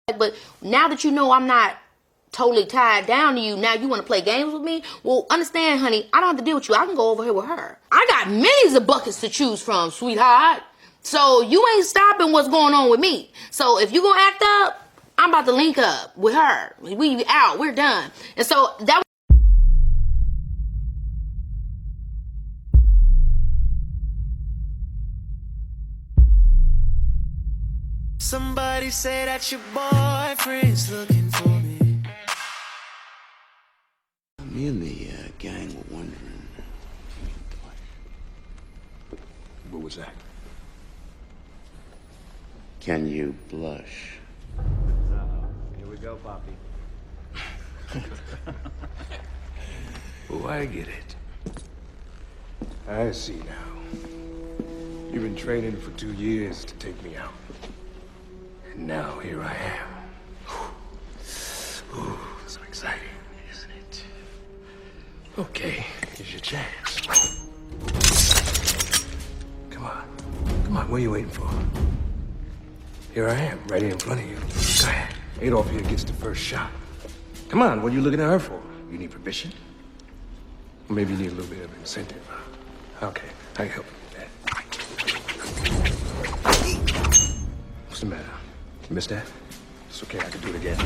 But now that you know I'm not totally tied down to you, now you want to play games with me? Well, understand, honey, I don't have to deal with you. I can go over here with her. I got millions of buckets to choose from, sweetheart. So you ain't stopping what's going on with me. So if you gonna act up, I'm about to link up with her. We out. We're done. And so that. Somebody say that your boyfriend's looking for me. Me and the gang were wondering. What was that? Can you blush? Here we go, Poppy. Oh, I get it. I see now. You've been training for 2 years to take me out. And now here I am. Ooh, so exciting, isn't it? Okay, here's your chance. Come on. Come on, what are you waiting for? Here I am, right here in front of you. Go ahead. Adolf here gets the first shot. Come on, what are you looking at her for? You need permission? Or maybe you need a little bit of incentive. Okay, I can help you with that. What's the matter? You missed that? It's okay, I can do it again.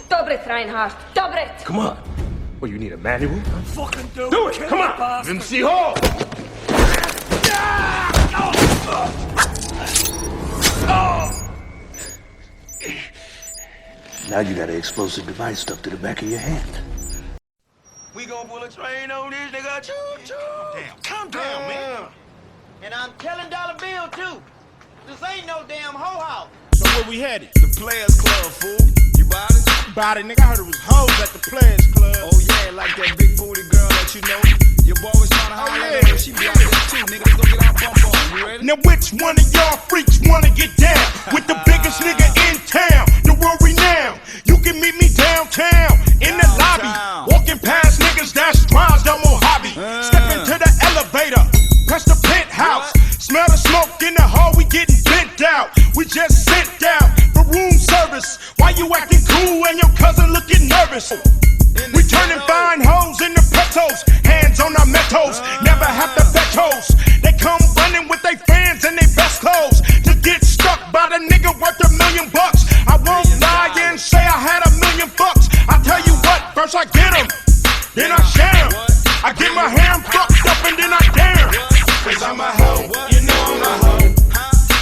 Dobret, Reinhardt. Dobret! Come on. Well, you need a manual? Fucking Do it! Come on! MC Hall! Now you got an explosive device stuck to the back of your hand. We gon' pull a train on this nigga. Choo choo. Calm down, man. And I'm telling Dollar Bill too. This ain't no damn ho-ho. So where we headed? The Players Club, fool. You bought it? Body, nigga, I heard it was hoes at the Players Club. Oh yeah, like that big booty girl that you know. Your boy was trying to holler at her. She be out there too, nigga. Let's go get our bump on. You ready? Now which one of y'all freaks wanna get down with the biggest nigga in town? The world renowned. You can meet me downtown in the lobby. Walking past niggas, that's Drive's no more hobby. Step into the elevator, press the penthouse. Smell the smoke in the hall, we getting bent out. We just sent down for room service. Why you acting cool and your cousin looking nervous? We turning fine hoes into petos, hands on our metos, never have to bet hoes. They come running with their fans and their best clothes to get stuck by the nigga worth $1 million. I won't lie and say I had $1 million bucks. I tell you what, first I get 'em, then I share 'em. I get my hand fucked up and then I dare. Cause I'm a hoe, you know I'm a hoe.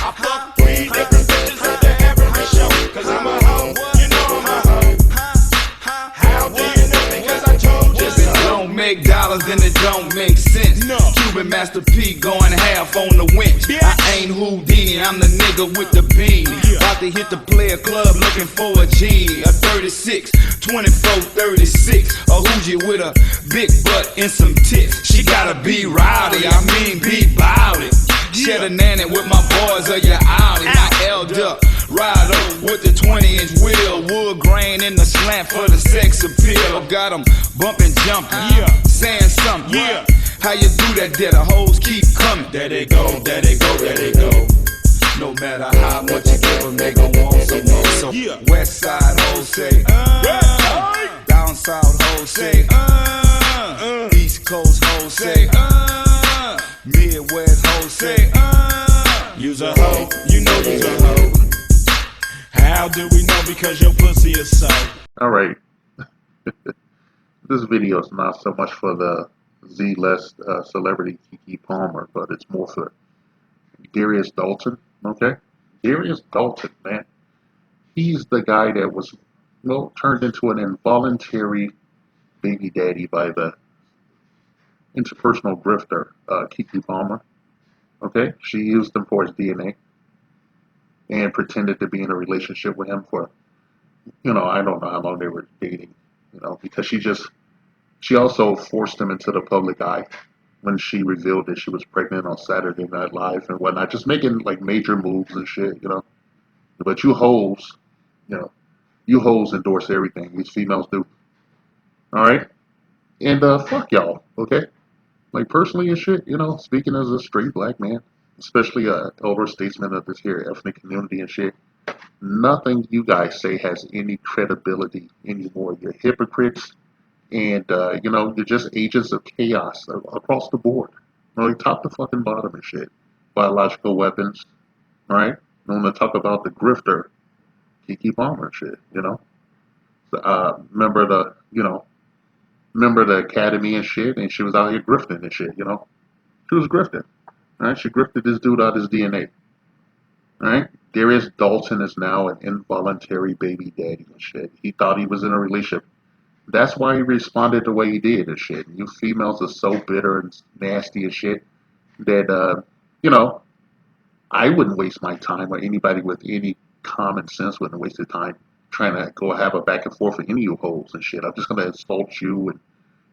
I fuck 3 different bitches at the every show. Cause I'm a hoe, you know I'm a hoe. How do you know? Because I told you so. If it don't make dollars, then it don't make sense. No. Cuban Master P going half on the winch. I ain't Houdini, I'm the nigga with the beam. About to hit the Player Club looking for a G. A 36, 24, 36. A Hoogie with a big butt and some tits. She gotta be rowdy, I mean be bout it. Shed a nanny with my boys or your Audi. My elder rider with the 20-inch wheel. Wood grain in the slant for the sex appeal. Got 'em bumping, jumping, saying something. How you do that there? The hoes keep coming. There they go, there they go, there they go. No matter how much you give them, they gon' want some more. So west side hoes say, down south hoes say, east coast hoes say, Midwest hoes say, You's a hoe, you know you's a hoe. How do we know? Because your pussy is so. Alright. This video is not so much for the Z-list celebrity Keke Palmer, but it's more for Darius Dalton, okay? Darius Dalton, man. He's the guy that was, well, turned into an involuntary baby daddy by the interpersonal grifter, Keke Palmer, okay? She used him for his DNA and pretended to be in a relationship with him for, you know, I don't know how long they were dating, you know, because she also forced him into the public eye when she revealed that she was pregnant on Saturday Night Live and whatnot, just making like major moves and shit, you know. But you hoes, you know, you hoes endorse everything these females do. All right, and fuck y'all, okay? Like personally and shit, you know, speaking as a straight black man, especially elder statesmen of this here ethnic community and shit, nothing you guys say has any credibility anymore. You're hypocrites, and you're just agents of chaos across the board. Top to fucking bottom and shit. Biological weapons, right? I want to talk about the grifter, Keke Palmer and shit. Remember the academy and shit, and she was out here grifting and shit. She was grifting, right? She grifted this dude out his DNA, right? Darius Dalton is now an involuntary baby daddy and shit. He thought he was in a relationship. That's why he responded the way he did and shit. You females are so bitter and nasty and shit that, I wouldn't waste my time, or anybody with any common sense wouldn't waste their time trying to go have a back and forth with any of you hoes and shit. I'm just gonna insult you and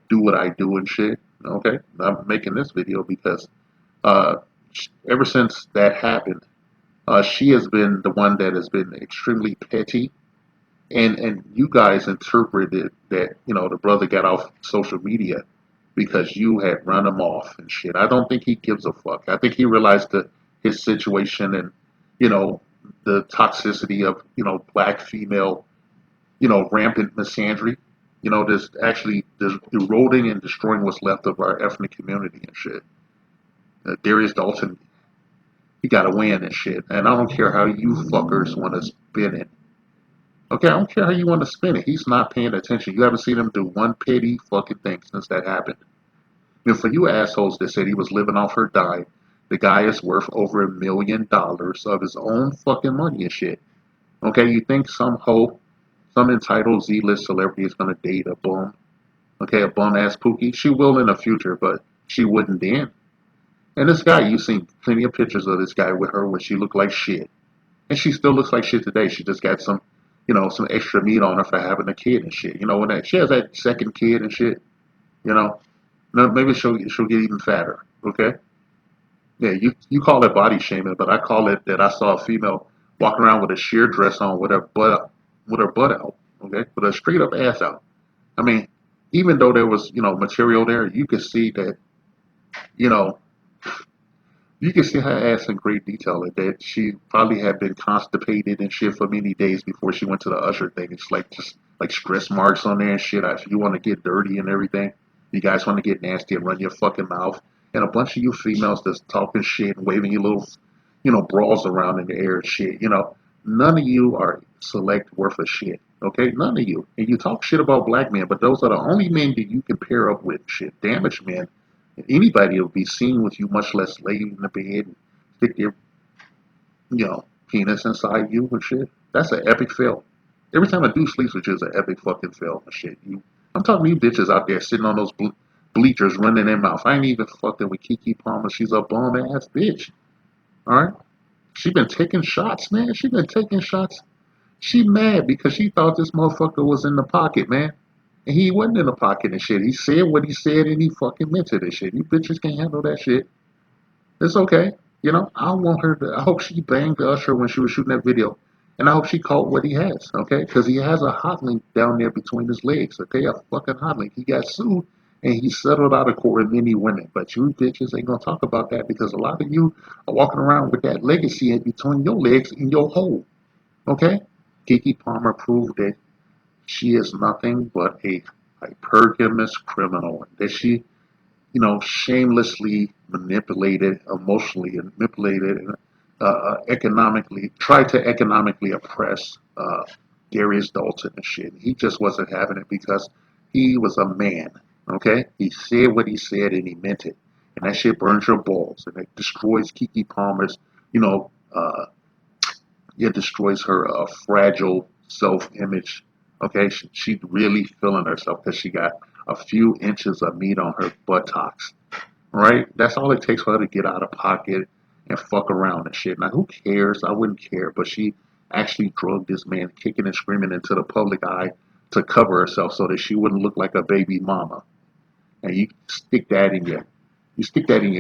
do what I do and shit. Okay? I'm making this video because uh, ever since that happened, she has been the one that has been extremely petty, and you guys interpreted that the brother got off social media because you had run him off and shit. I don't think he gives a fuck. I think he realized his situation and the toxicity of black female rampant misandry. There's eroding and destroying what's left of our ethnic community and shit. Darius Dalton, he got to win and shit. And I don't care how you fuckers want to spin it. Okay, I don't care how you want to spin it. He's not paying attention. You haven't seen him do one petty fucking thing since that happened. For you assholes that said he was living off her dime, the guy is worth over $1 million of his own fucking money and shit. Okay, you think some hoe, some entitled Z-list celebrity is gonna date a bum? Okay, a bum ass Pookie? She will in the future, but she wouldn't then. And this guy, you've seen plenty of pictures of this guy with her where she looked like shit. And she still looks like shit today. She just got some extra meat on her for having a kid and shit. When she has that second kid and shit, maybe she'll get even fatter. Okay? Yeah, you call it body shaming, but I call it that I saw a female walking around with a sheer dress on with her butt out. Okay? With her straight up ass out. I mean, even though there was, material there, you could see that, you can see her ass in great detail, and that she probably had been constipated and shit for many days before she went to the usher thing. It's like just like stress marks on there and shit. If you want to get dirty and everything, you guys want to get nasty and run your fucking mouth. And a bunch of you females that's talking shit and waving your little, bras around in the air and shit. None of you are select worth a shit. Okay, none of you. And you talk shit about black men, but those are the only men that you can pair up with. Shit, damaged men. Anybody will be seen with you, much less lay in the bed and stick their, penis inside you and shit. That's an epic fail. Every time a dude sleeps with you is an epic fucking fail and shit. I'm talking to you bitches out there sitting on those bleachers running their mouth. I ain't even fucking with Keke Palmer. She's a bum ass bitch. Alright? She been taking shots, man. She been taking shots. She mad because she thought this motherfucker was in the pocket, man. And he wasn't in the pocket and shit. He said what he said and he fucking meant it and shit. You bitches can't handle that shit. It's okay. I want her to, I hope she banged the usher when she was shooting that video. And I hope she caught what he has, okay? Because he has a hot link down there between his legs, okay? A fucking hot link. He got sued and he settled out of court with many women. But you bitches ain't gonna talk about that because a lot of you are walking around with that legacy in between your legs and your hole, okay? Keke Palmer proved that she is nothing but a hypergamous criminal. That she, shamelessly manipulated, emotionally and manipulated, and economically, tried to economically oppress Darius Dalton and shit. He just wasn't having it because he was a man, okay? He said what he said and he meant it. And that shit burns your balls and it destroys Keke Palmer's, it destroys her fragile self-image. Okay, she really feeling herself because she got a few inches of meat on her buttocks. Right? That's all it takes for her to get out of pocket and fuck around and shit. Now, who cares? I wouldn't care. But she actually drugged this man kicking and screaming into the public eye to cover herself so that she wouldn't look like a baby mama. And you stick that in your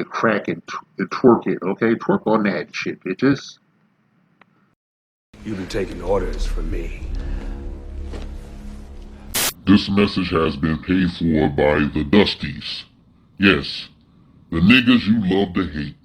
crack and twerk it. Okay, twerk on that shit, bitches. You've been taking orders from me. This message has been paid for by the Dusties. Yes, the niggas you love to hate.